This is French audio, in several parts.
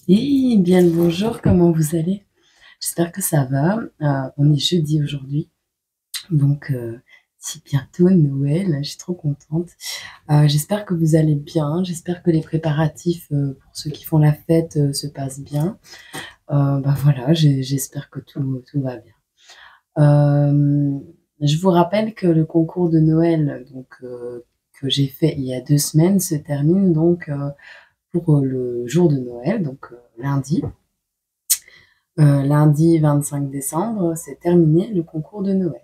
Et bien le bonjour, comment vous allez? J'espère que ça va. On est jeudi aujourd'hui, donc c'est bientôt Noël, je suis trop contente. J'espère que vous allez bien, j'espère que les préparatifs pour ceux qui font la fête se passent bien. Bah voilà, j'espère que tout va bien. Je vous rappelle que le concours de Noël que j'ai fait il y a 2 semaines se termine donc pour le jour de Noël, donc lundi. Lundi 25 décembre, c'est terminé le concours de Noël.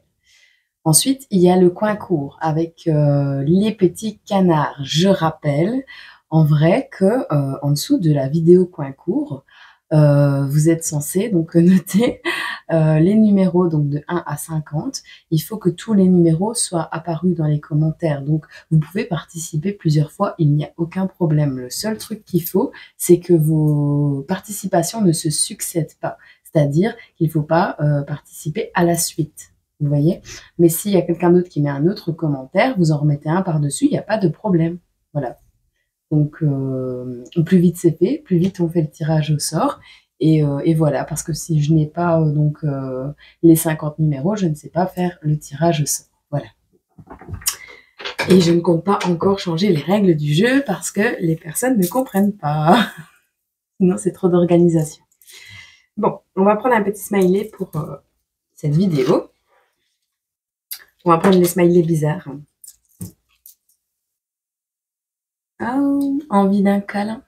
Ensuite, il y a le coin court avec les petits canards. Je rappelle en vrai que en dessous de la vidéo coin court, vous êtes censé donc noter les numéros donc de 1 à 50. Il faut que tous les numéros soient apparus dans les commentaires. Donc, vous pouvez participer plusieurs fois, il n'y a aucun problème. Le seul truc qu'il faut, c'est que vos participations ne se succèdent pas. C'est-à-dire qu'il ne faut pas participer à la suite. Vous voyez? Mais s'il y a quelqu'un d'autre qui met un autre commentaire, vous en remettez un par-dessus, il n'y a pas de problème. Voilà. Donc, plus vite c'est fait, plus vite on fait le tirage au sort. Et voilà, parce que si je n'ai pas les 50 numéros, je ne sais pas faire le tirage au sort. Voilà. Et je ne compte pas encore changer les règles du jeu parce que les personnes ne comprennent pas. Sinon, c'est trop d'organisation. Bon, on va prendre un petit smiley pour cette vidéo. On va prendre les smileys bizarres. Oh, envie d'un câlin.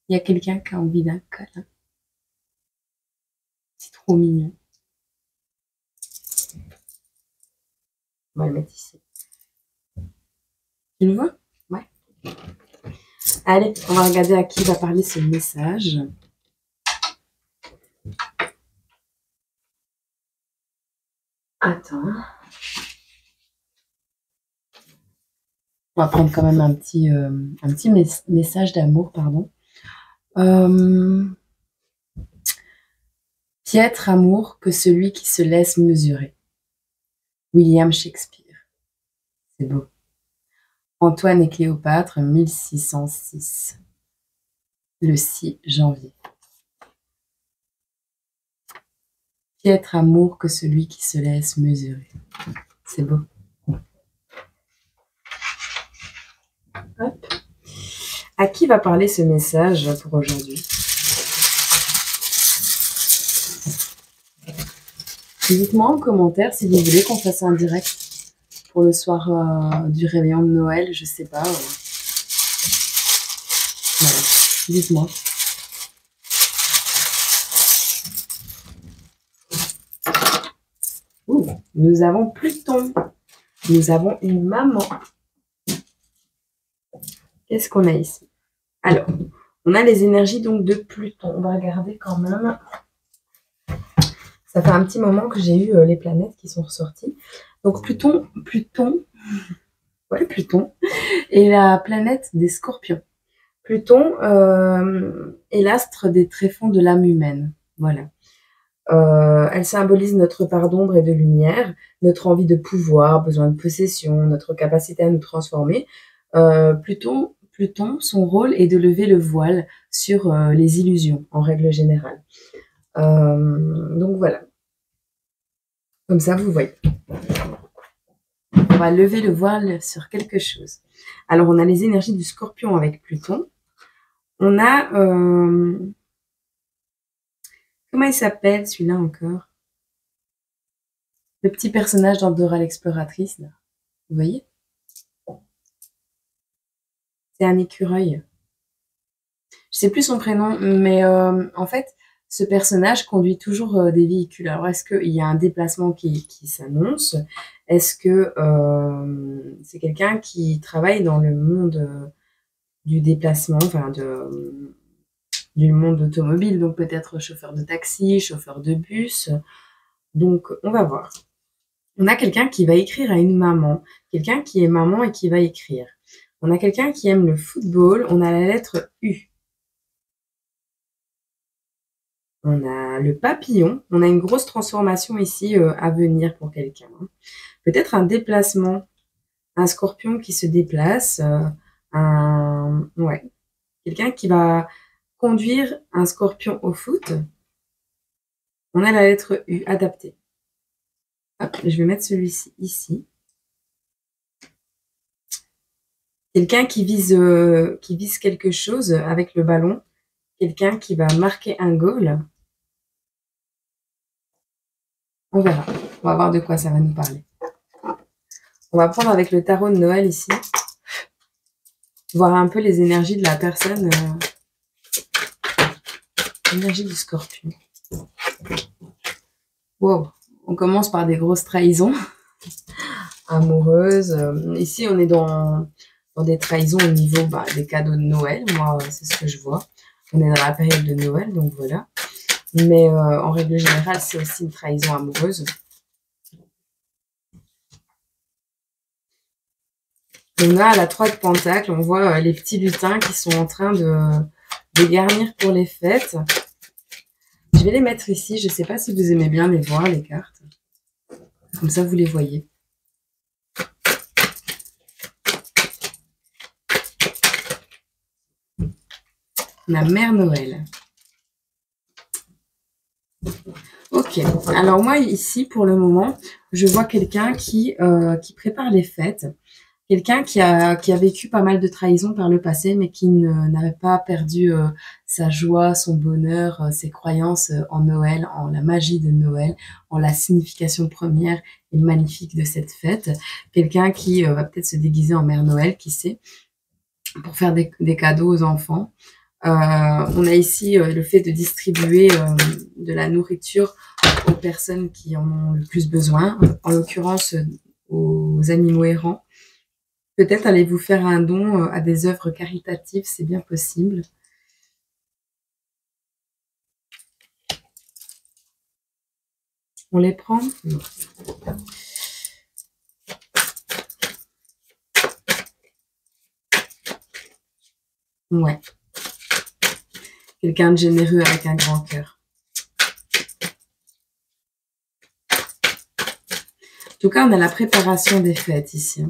Il y a quelqu'un qui a envie d'un câlin. C'est trop mignon. On va le mettre ici. Tu le vois? Ouais. Allez, on va regarder à qui va parler ce message. Attends. On va prendre quand même un petit message d'amour, pardon. Piètre amour que celui qui se laisse mesurer. William Shakespeare. C'est beau. Antoine et Cléopâtre, 1606. Le 6 janvier. Piètre amour que celui qui se laisse mesurer. C'est beau. Hop. À qui va parler ce message pour aujourd'hui? Dites-moi en commentaire si vous voulez qu'on fasse un direct pour le soir du réveillon de Noël, je sais pas. Voilà. Dites-moi. Nous avons Pluton. Nous avons une maman. Qu'est-ce qu'on a ici? Alors, on a les énergies donc de Pluton. On va regarder quand même. Ça fait un petit moment que j'ai eu les planètes qui sont ressorties. Donc Pluton est la planète des Scorpions. Pluton est l'astre des tréfonds de l'âme humaine. Voilà. Elle symbolise notre part d'ombre et de lumière, notre envie de pouvoir, besoin de possession, notre capacité à nous transformer. Pluton, son rôle est de lever le voile sur les illusions, en règle générale. Donc voilà. Comme ça, vous voyez. On va lever le voile sur quelque chose. Alors, on a les énergies du Scorpion avec Pluton. On a... comment il s'appelle, celui-là, encore? Le petit personnage dans Dora l'exploratrice, là. Vous voyez? C'est un écureuil. Je sais plus son prénom, mais en fait, ce personnage conduit toujours des véhicules. Alors, est-ce qu'il y a un déplacement qui s'annonce? Est-ce que c'est quelqu'un qui travaille dans le monde du déplacement, enfin du monde automobile, donc peut-être chauffeur de taxi, chauffeur de bus. Donc, on va voir. On a quelqu'un qui va écrire à une maman, quelqu'un qui est maman et qui va écrire. On a quelqu'un qui aime le football, on a la lettre U. On a le papillon, on a une grosse transformation ici à venir pour quelqu'un. Peut-être un déplacement, un scorpion qui se déplace, quelqu'un qui va conduire un scorpion au foot. On a la lettre U, adapté. Hop, je vais mettre celui-ci ici. Quelqu'un qui vise quelque chose avec le ballon. Quelqu'un qui va marquer un goal. On verra. On va voir de quoi ça va nous parler. On va prendre avec le tarot de Noël ici. Voir un peu les énergies de la personne. L'énergie du scorpion. Wow. On commence par des grosses trahisons amoureuses. Ici, on est dans des trahisons au niveau des cadeaux de Noël. Moi, c'est ce que je vois. On est dans la période de Noël, donc voilà. Mais en règle générale, c'est aussi une trahison amoureuse. On a la 3 de Pentacles, on voit les petits lutins qui sont en train de garnir pour les fêtes. Je vais les mettre ici, je ne sais pas si vous aimez bien les voir, les cartes. Comme ça, vous les voyez. La Mère Noël. Ok, alors moi ici, pour le moment, je vois quelqu'un qui prépare les fêtes. Quelqu'un qui a vécu pas mal de trahisons par le passé, mais qui n'avait pas perdu sa joie, son bonheur, ses croyances en Noël, en la magie de Noël, en la signification première et magnifique de cette fête. Quelqu'un qui va peut-être se déguiser en Mère Noël, qui sait, pour faire des cadeaux aux enfants. On a ici le fait de distribuer de la nourriture aux personnes qui en ont le plus besoin, en l'occurrence aux animaux errants. Peut-être allez-vous faire un don à des œuvres caritatives, c'est bien possible. On les prend? Non. Ouais. Quelqu'un de généreux avec un grand cœur. En tout cas, on a la préparation des fêtes ici.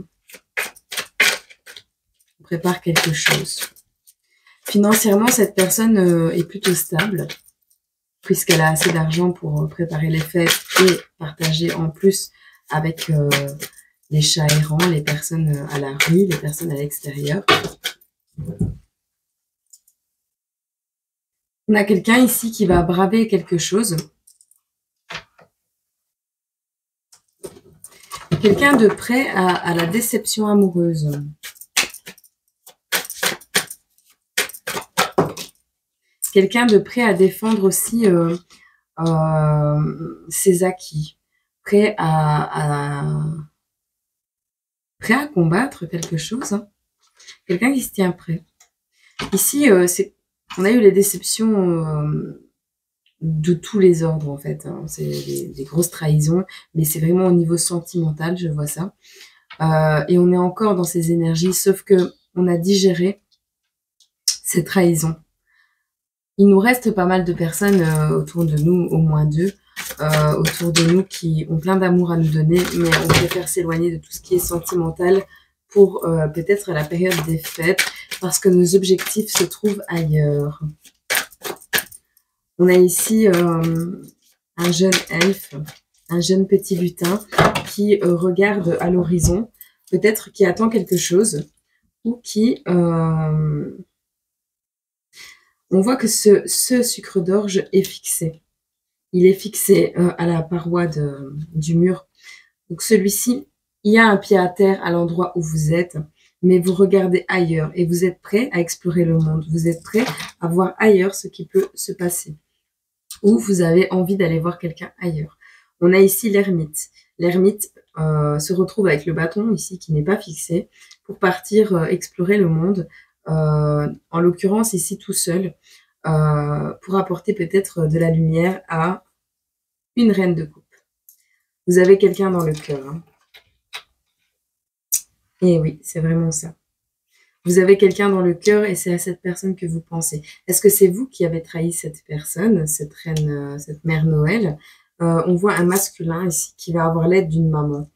On prépare quelque chose. Financièrement, cette personne est plutôt stable, puisqu'elle a assez d'argent pour préparer les fêtes et partager en plus avec les chats errants, les personnes à la rue, les personnes à l'extérieur. On a quelqu'un ici qui va braver quelque chose. Quelqu'un de prêt à la déception amoureuse. Quelqu'un de prêt à défendre aussi ses acquis. Prêt à combattre quelque chose. Hein. Quelqu'un qui se tient prêt. Ici, on a eu les déceptions de tous les ordres, en fait. Hein. C'est des grosses trahisons, mais c'est vraiment au niveau sentimental, je vois ça. Et on est encore dans ces énergies, sauf que on a digéré ces trahisons. Il nous reste pas mal de personnes autour de nous, au moins 2, autour de nous qui ont plein d'amour à nous donner, mais on préfère s'éloigner de tout ce qui est sentimental pour peut-être la période des fêtes, parce que nos objectifs se trouvent ailleurs. On a ici un jeune elfe, un jeune petit lutin qui regarde à l'horizon, peut-être qui attend quelque chose, ou qui... on voit que ce sucre d'orge est fixé. Il est fixé à la paroi du mur. Donc celui-ci, il y a un pied à terre à l'endroit où vous êtes, mais vous regardez ailleurs et vous êtes prêt à explorer le monde. Vous êtes prêt à voir ailleurs ce qui peut se passer. Ou vous avez envie d'aller voir quelqu'un ailleurs. On a ici l'ermite. L'ermite se retrouve avec le bâton ici qui n'est pas fixé pour partir explorer le monde. En l'occurrence ici tout seul, pour apporter peut-être de la lumière à une reine de coupe. Vous avez quelqu'un dans le cœur. Hein. Et oui, c'est vraiment ça. Vous avez quelqu'un dans le cœur et c'est à cette personne que vous pensez. Est-ce que c'est vous qui avez trahi cette personne, cette reine, cette mère Noël? On voit un masculin ici qui va avoir l'aide d'une maman.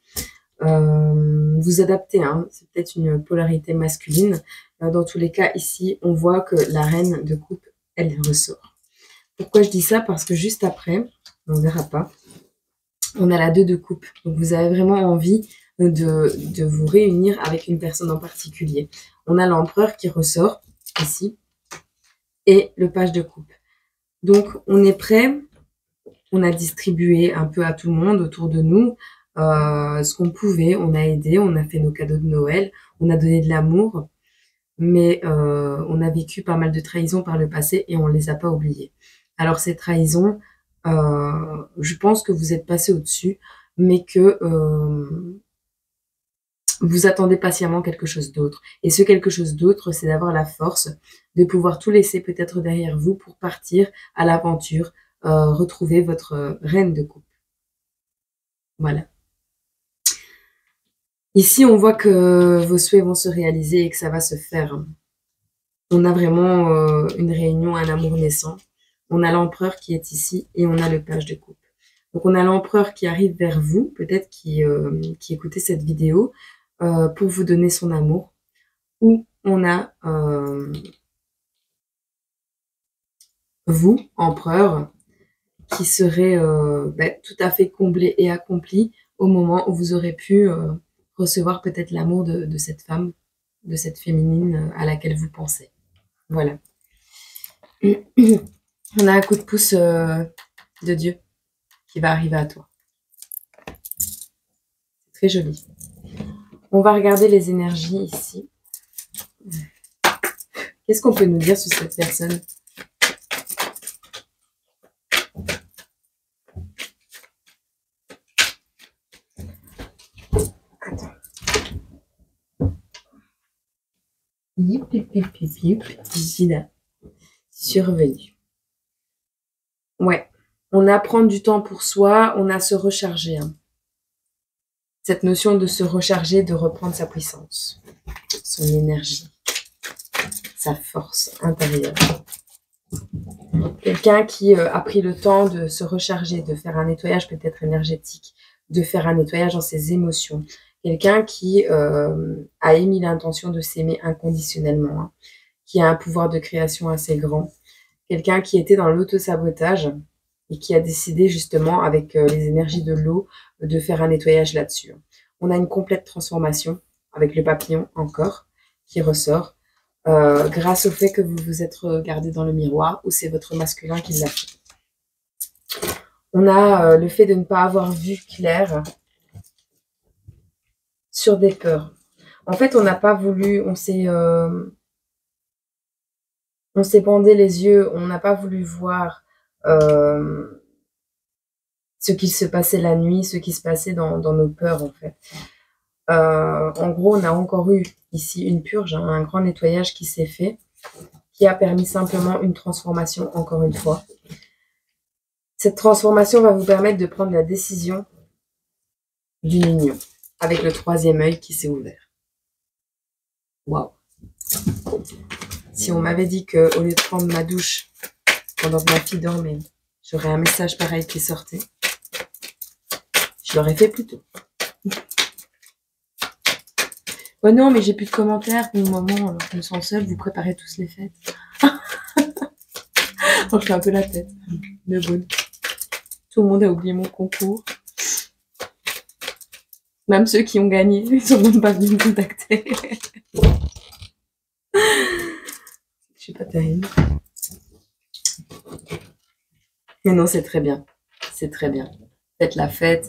Vous adaptez, hein, c'est peut-être une polarité masculine. Dans tous les cas, ici, on voit que la reine de coupe, elle ressort. Pourquoi je dis ça? Parce que juste après, on ne verra pas, on a la 2 de coupe. Donc, vous avez vraiment envie de vous réunir avec une personne en particulier. On a l'empereur qui ressort ici et le page de coupe. Donc, on est prêt. On a distribué un peu à tout le monde autour de nous ce qu'on pouvait. On a aidé, on a fait nos cadeaux de Noël, on a donné de l'amour. Mais on a vécu pas mal de trahisons par le passé et on ne les a pas oubliées. Alors ces trahisons, je pense que vous êtes passé au-dessus, mais que vous attendez patiemment quelque chose d'autre. Et ce quelque chose d'autre, c'est d'avoir la force de pouvoir tout laisser peut-être derrière vous pour partir à l'aventure, retrouver votre reine de coupe. Voilà. Ici, on voit que vos souhaits vont se réaliser et que ça va se faire. On a vraiment une réunion, un amour naissant. On a l'empereur qui est ici et on a le page de coupe. Donc, on a l'empereur qui arrive vers vous, peut-être qui écoutait cette vidéo, pour vous donner son amour. Ou on a vous, empereur, qui serait tout à fait comblé et accompli au moment où vous aurez pu recevoir peut-être l'amour de cette femme, de cette féminine à laquelle vous pensez. Voilà. On a un coup de pouce de Dieu qui va arriver à toi. C'est très joli. On va regarder les énergies ici. Qu'est-ce qu'on peut nous dire sur cette personne? Attends. Yip, yip, yip, yip, yip. Gina. Survenu. Ouais. On a prendre du temps pour soi, on a se recharger. Hein. Cette notion de se recharger, de reprendre sa puissance, son énergie, sa force intérieure. Quelqu'un qui a pris le temps de se recharger, de faire un nettoyage peut-être énergétique, de faire un nettoyage dans ses émotions. Quelqu'un qui a émis l'intention de s'aimer inconditionnellement, hein, qui a un pouvoir de création assez grand. Quelqu'un qui était dans l'auto-sabotage et qui a décidé justement avec les énergies de l'eau de faire un nettoyage là-dessus. On a une complète transformation avec le papillon encore qui ressort grâce au fait que vous vous êtes regardé dans le miroir ou c'est votre masculin qui l'a fait. On a le fait de ne pas avoir vu clair sur des peurs. En fait, on n'a pas voulu, on s'est bandé les yeux, on n'a pas voulu voir ce qu'il se passait la nuit, ce qui se passait dans nos peurs en fait. En gros, on a encore eu ici une purge, hein, un grand nettoyage qui s'est fait, qui a permis simplement une transformation encore une fois. Cette transformation va vous permettre de prendre la décision d'une union avec le 3e œil qui s'est ouvert. Waouh! Si on m'avait dit qu'au lieu de prendre ma douche pendant que ma fille dormait, j'aurais un message pareil qui sortait, je l'aurais fait plus tôt. Oh non, mais j'ai plus de commentaires pour le moment, alors je me sens seule, vous préparez tous les fêtes. Je fais un peu la tête, de bonne. Tout le monde a oublié mon concours. Même ceux qui ont gagné, ils sont même pas venus me contacter. Je suis pas terrible. Mais non, c'est très bien. C'est très bien. Faites la fête.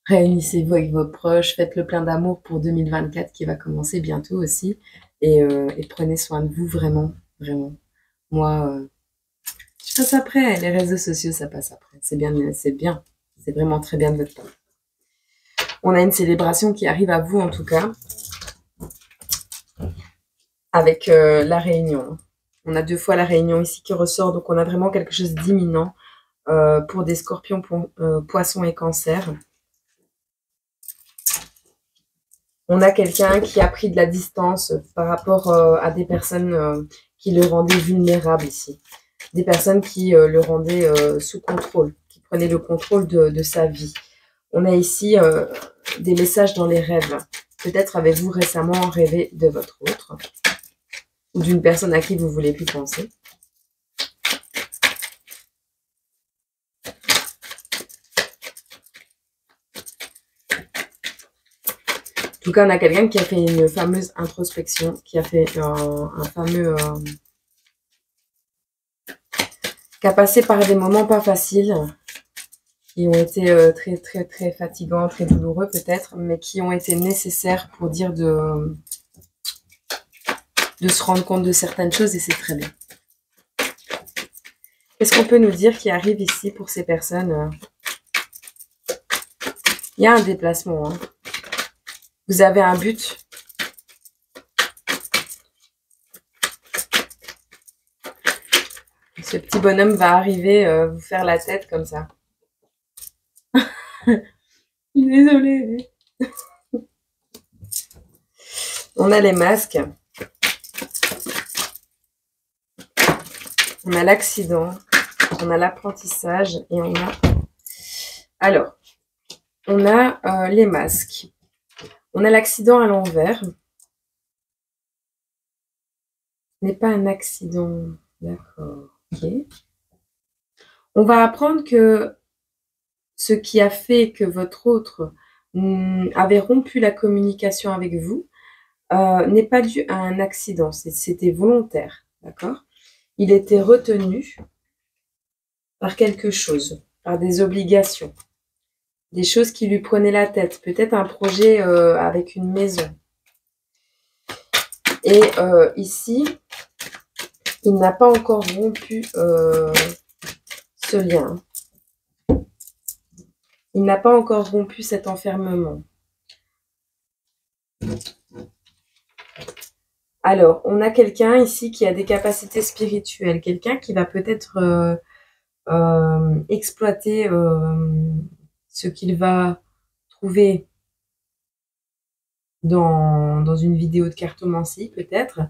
Réunissez-vous avec vos proches. Faites le plein d'amour pour 2024 qui va commencer bientôt aussi. Et prenez soin de vous vraiment. Vraiment. Moi, je passe après. Les réseaux sociaux, ça passe après. C'est bien. C'est bien. C'est vraiment très bien de votre part. On a une célébration qui arrive à vous en tout cas. Avec la réunion. On a 2 fois la réunion ici qui ressort. Donc on a vraiment quelque chose d'imminent pour des scorpions, poissons et cancers. On a quelqu'un qui a pris de la distance par rapport à des personnes qui le rendaient vulnérable ici. Des personnes qui le rendaient sous contrôle, qui prenaient le contrôle de sa vie. On a ici des messages dans les rêves. Peut-être avez-vous récemment rêvé de votre autre ou d'une personne à qui vous voulez plus penser. tout cas, on a quelqu'un qui a fait une fameuse introspection, qui a fait un fameux... qui a passé par des moments pas faciles, qui ont été très, très, très fatigants, très douloureux peut-être, mais qui ont été nécessaires pour dire de se rendre compte de certaines choses, et c'est très bien. Qu'est-ce qu'on peut nous dire qui arrive ici pour ces personnes? Il y a un déplacement. Hein. Vous avez un but. Ce petit bonhomme va arriver vous faire la tête comme ça. Je suis désolée. On a les masques. On a l'accident. On a l'apprentissage. Et on a... Alors, on a les masques. On a l'accident à l'envers. Ce n'est pas un accident. D'accord. Ok. On va apprendre que ce qui a fait que votre autre avait rompu la communication avec vous n'est pas dû à un accident. C'était volontaire. D'accord? Il était retenu par quelque chose, par des obligations, des choses qui lui prenaient la tête, peut-être un projet avec une maison. Et ici, il n'a pas encore rompu ce lien. Il n'a pas encore rompu cet enfermement. Alors, on a quelqu'un ici qui a des capacités spirituelles, quelqu'un qui va peut-être exploiter ce qu'il va trouver dans une vidéo de cartomancie, peut-être.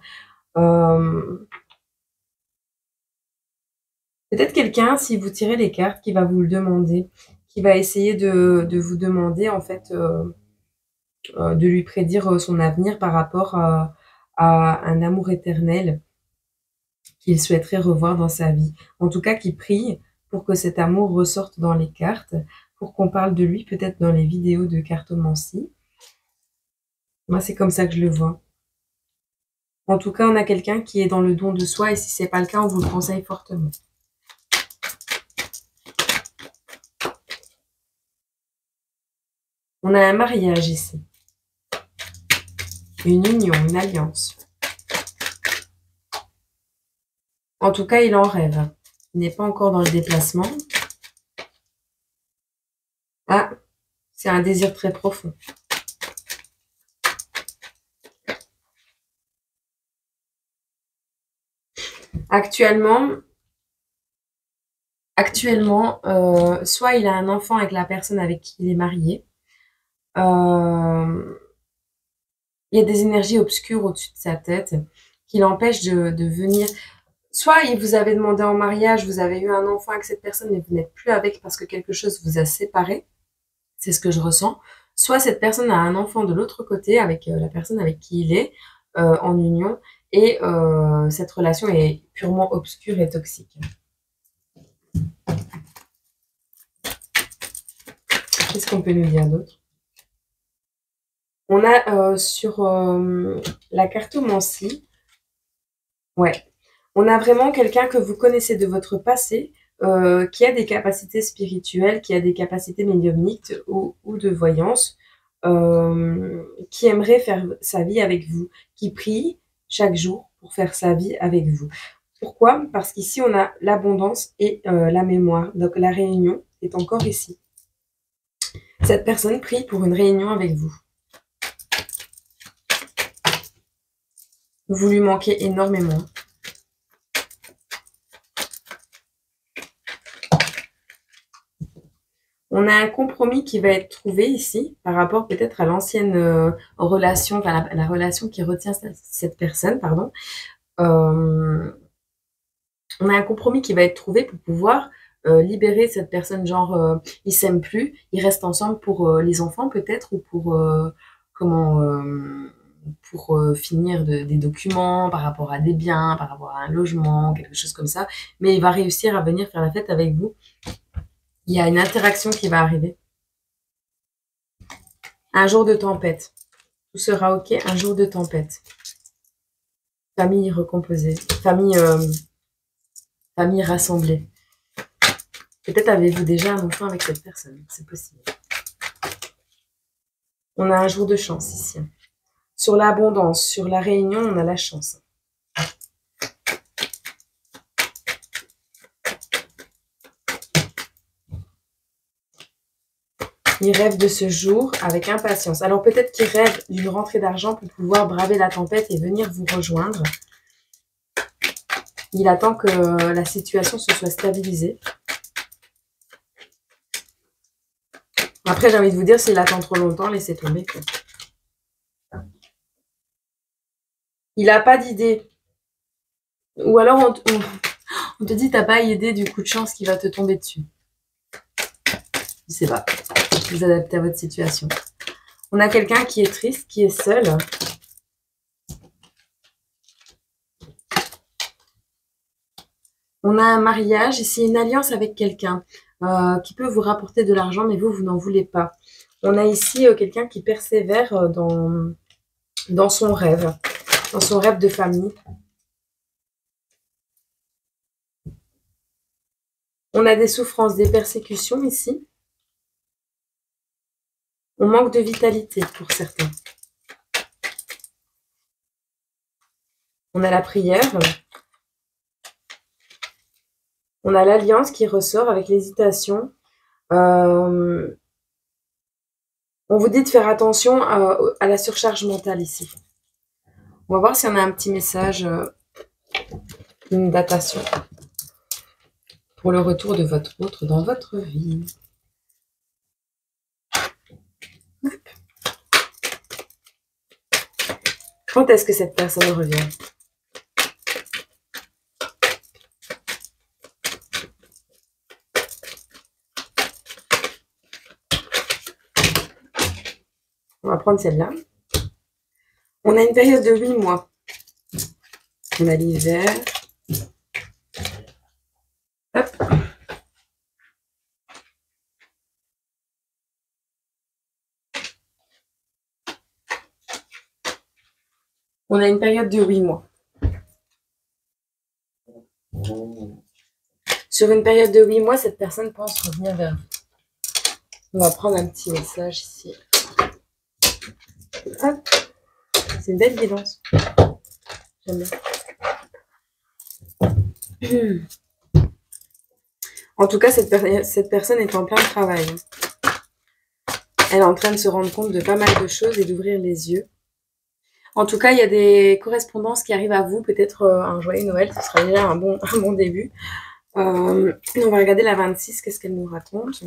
Peut-être quelqu'un, si vous tirez les cartes, qui va vous le demander, qui va essayer de vous demander, en fait, de lui prédire son avenir par rapport à un amour éternel qu'il souhaiterait revoir dans sa vie. En tout cas, qui prie pour que cet amour ressorte dans les cartes, pour qu'on parle de lui peut-être dans les vidéos de cartomancie. Moi, c'est comme ça que je le vois. En tout cas, on a quelqu'un qui est dans le don de soi, et si ce n'est pas le cas, on vous le conseille fortement. On a un mariage ici. Une union, une alliance. En tout cas, il en rêve. Il n'est pas encore dans le déplacement. Ah, c'est un désir très profond. Actuellement, soit il a un enfant avec la personne avec qui il est marié. Il y a des énergies obscures au-dessus de sa tête qui l'empêchent de venir. Soit il vous avait demandé en mariage, vous avez eu un enfant avec cette personne, mais vous n'êtes plus avec parce que quelque chose vous a séparé. C'est ce que je ressens. Soit cette personne a un enfant de l'autre côté avec la personne avec qui il est en union, et cette relation est purement obscure et toxique. Qu'est-ce qu'on peut nous dire d'autre? On a sur la cartomancie, ouais, on a vraiment quelqu'un que vous connaissez de votre passé, qui a des capacités spirituelles, qui a des capacités médiumniques ou de voyance, qui aimerait faire sa vie avec vous, qui prie chaque jour pour faire sa vie avec vous. Pourquoi? Parce qu'ici, on a l'abondance et la mémoire. Donc, la réunion est encore ici. Cette personne prie pour une réunion avec vous. Vous lui manquez énormément. On a un compromis qui va être trouvé ici par rapport peut-être à l'ancienne relation, enfin la relation qui retient cette personne, pardon. On a un compromis qui va être trouvé pour pouvoir libérer cette personne, genre ils s'aiment plus, ils restent ensemble pour les enfants peut-être, ou pour finir des documents par rapport à des biens, par rapport à un logement, quelque chose comme ça. Mais il va réussir à venir faire la fête avec vous. Il y a une interaction qui va arriver. Un jour de tempête. Tout sera ok. Un jour de tempête. Famille recomposée. Famille rassemblée. Peut-être avez-vous déjà un enfant avec cette personne. C'est possible. On a un jour de chance ici. Sur l'abondance, sur la réunion, on a la chance. Il rêve de ce jour avec impatience. Alors peut-être qu'il rêve d'une rentrée d'argent pour pouvoir braver la tempête et venir vous rejoindre. Il attend que la situation se soit stabilisée. Après, j'ai envie de vous dire, s'il attend trop longtemps, laissez tomber, quoi. Il n'a pas d'idée. Ou alors, on te dit, t'as pas idée du coup de chance qui va te tomber dessus. Je sais pas. Vous adaptez à votre situation. On a quelqu'un qui est triste, qui est seul. On a un mariage, ici une alliance avec quelqu'un qui peut vous rapporter de l'argent, mais vous n'en voulez pas. On a ici quelqu'un qui persévère dans son rêve de famille. On a des souffrances, des persécutions ici. On manque de vitalité pour certains. On a la prière. On a l'alliance qui ressort avec l'hésitation. On vous dit de faire attention à la surcharge mentale ici. On va voir si on a un petit message, une datation pour le retour de votre autre dans votre vie. Quand est-ce que cette personne revient? On va prendre celle-là. On a une période de 8 mois. On a l'hiver. Hop. On a une période de 8 mois. Sur une période de 8 mois, cette personne pense revenir vers vous. On va prendre un petit message ici. Hop. C'est une belle guidance. J'aime bien. En tout cas, cette personne est en plein travail. Elle est en train de se rendre compte de pas mal de choses et d'ouvrir les yeux. En tout cas, il y a des correspondances qui arrivent à vous. Peut-être un joyeux Noël, ce sera déjà un bon début. On va regarder la 26, qu'est-ce qu'elle nous raconte.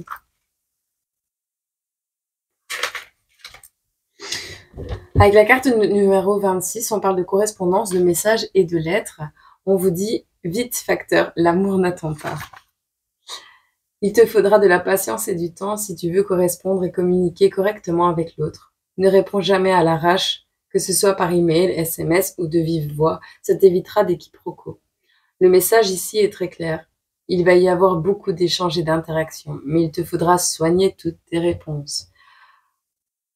Avec la carte numéro 26, on parle de correspondance, de messages et de lettres. On vous dit, vite facteur, l'amour n'attend pas. Il te faudra de la patience et du temps si tu veux correspondre et communiquer correctement avec l'autre. Ne réponds jamais à l'arrache, que ce soit par email, SMS ou de vive voix. Ça t'évitera des quiproquos. Le message ici est très clair. Il va y avoir beaucoup d'échanges et d'interactions, mais il te faudra soigner toutes tes réponses.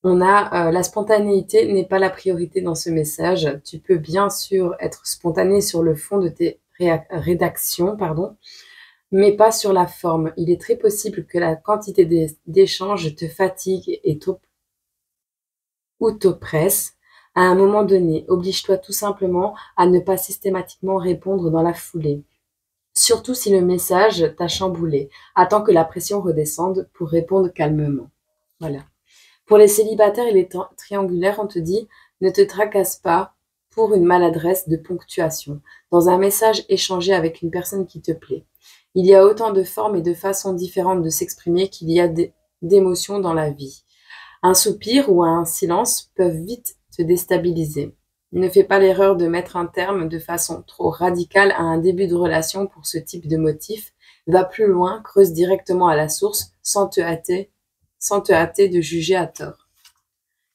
On a la spontanéité n'est pas la priorité dans ce message. Tu peux bien sûr être spontané sur le fond de tes rédactions, mais pas sur la forme. Il est très possible que la quantité d'échanges te fatigue ou t'oppresse. À un moment donné, oblige-toi tout simplement à ne pas systématiquement répondre dans la foulée. Surtout si le message t'a chamboulé. Attends que la pression redescende pour répondre calmement. Voilà. Pour les célibataires et les triangulaires, on te dit « Ne te tracasse pas pour une maladresse de ponctuation dans un message échangé avec une personne qui te plaît. Il y a autant de formes et de façons différentes de s'exprimer qu'il y a d'émotions dans la vie. Un soupir ou un silence peuvent vite te déstabiliser. Ne fais pas l'erreur de mettre un terme de façon trop radicale à un début de relation pour ce type de motif. Va plus loin, creuse directement à la source sans te hâter de juger à tort. »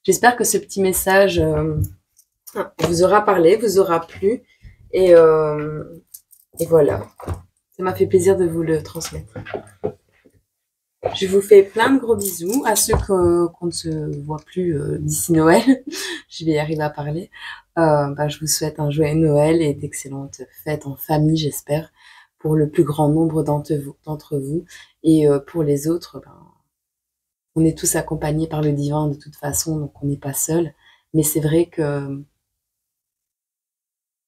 J'espère que ce petit message vous aura parlé, vous aura plu. Et voilà. Ça m'a fait plaisir de vous le transmettre. Je vous fais plein de gros bisous. À ceux qu'on ne se voit plus d'ici Noël, je vais y arriver à parler. Je vous souhaite un joyeux Noël et d'excellentes fêtes en famille, j'espère, pour le plus grand nombre d'entre vous. Et pour les autres, on est tous accompagnés par le divin de toute façon, donc on n'est pas seul. Mais c'est vrai que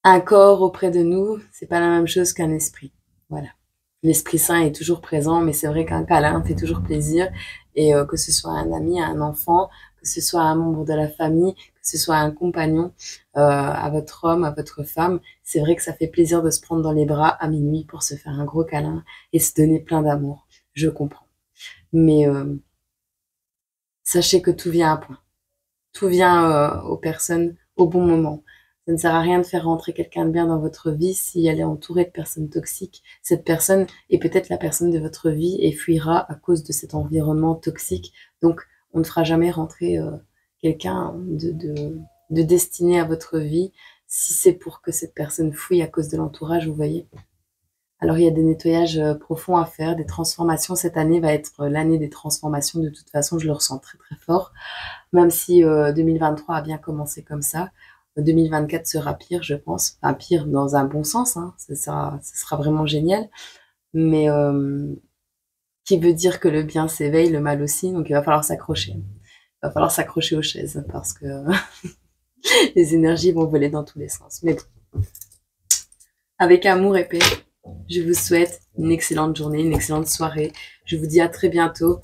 un corps auprès de nous, c'est pas la même chose qu'un esprit. Voilà. L'Esprit Saint est toujours présent, mais c'est vrai qu'un câlin fait toujours plaisir. Et que ce soit un ami, un enfant, que ce soit un membre de la famille, que ce soit un compagnon, à votre homme, à votre femme, c'est vrai que ça fait plaisir de se prendre dans les bras à minuit pour se faire un gros câlin et se donner plein d'amour. Je comprends. Mais sachez que tout vient à point. Tout vient aux personnes au bon moment. Ça ne sert à rien de faire rentrer quelqu'un de bien dans votre vie si elle est entourée de personnes toxiques. Cette personne est peut-être la personne de votre vie et fuira à cause de cet environnement toxique. Donc, on ne fera jamais rentrer quelqu'un de destiné à votre vie si c'est pour que cette personne fuit à cause de l'entourage, vous voyez. Alors, il y a des nettoyages profonds à faire, des transformations. Cette année va être l'année des transformations. De toute façon, je le ressens très très fort. Même si 2023 a bien commencé comme ça, 2024 sera pire, je pense. Enfin, pire dans un bon sens, hein. Ça sera vraiment génial. Mais qui veut dire que le bien s'éveille, le mal aussi. Donc, il va falloir s'accrocher. Il va falloir s'accrocher aux chaises parce que les énergies vont voler dans tous les sens. Mais bon, avec amour et paix, je vous souhaite une excellente journée, une excellente soirée. Je vous dis à très bientôt.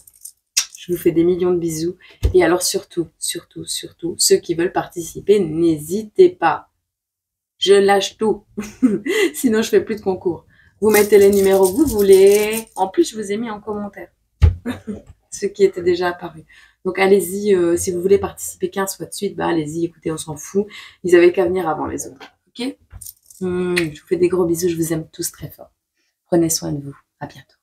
Je vous fais des millions de bisous. Et alors surtout, surtout, surtout, ceux qui veulent participer, n'hésitez pas. Je lâche tout. Sinon, je fais plus de concours. Vous mettez les numéros que vous voulez. En plus, je vous ai mis en commentaire ceux qui étaient déjà apparus. Donc allez-y, si vous voulez participer 15 fois de suite, allez-y, écoutez, on s'en fout. Ils avaient qu'à venir avant les autres. Ok. Je vous fais des gros bisous, je vous aime tous très fort. Prenez soin de vous. À bientôt.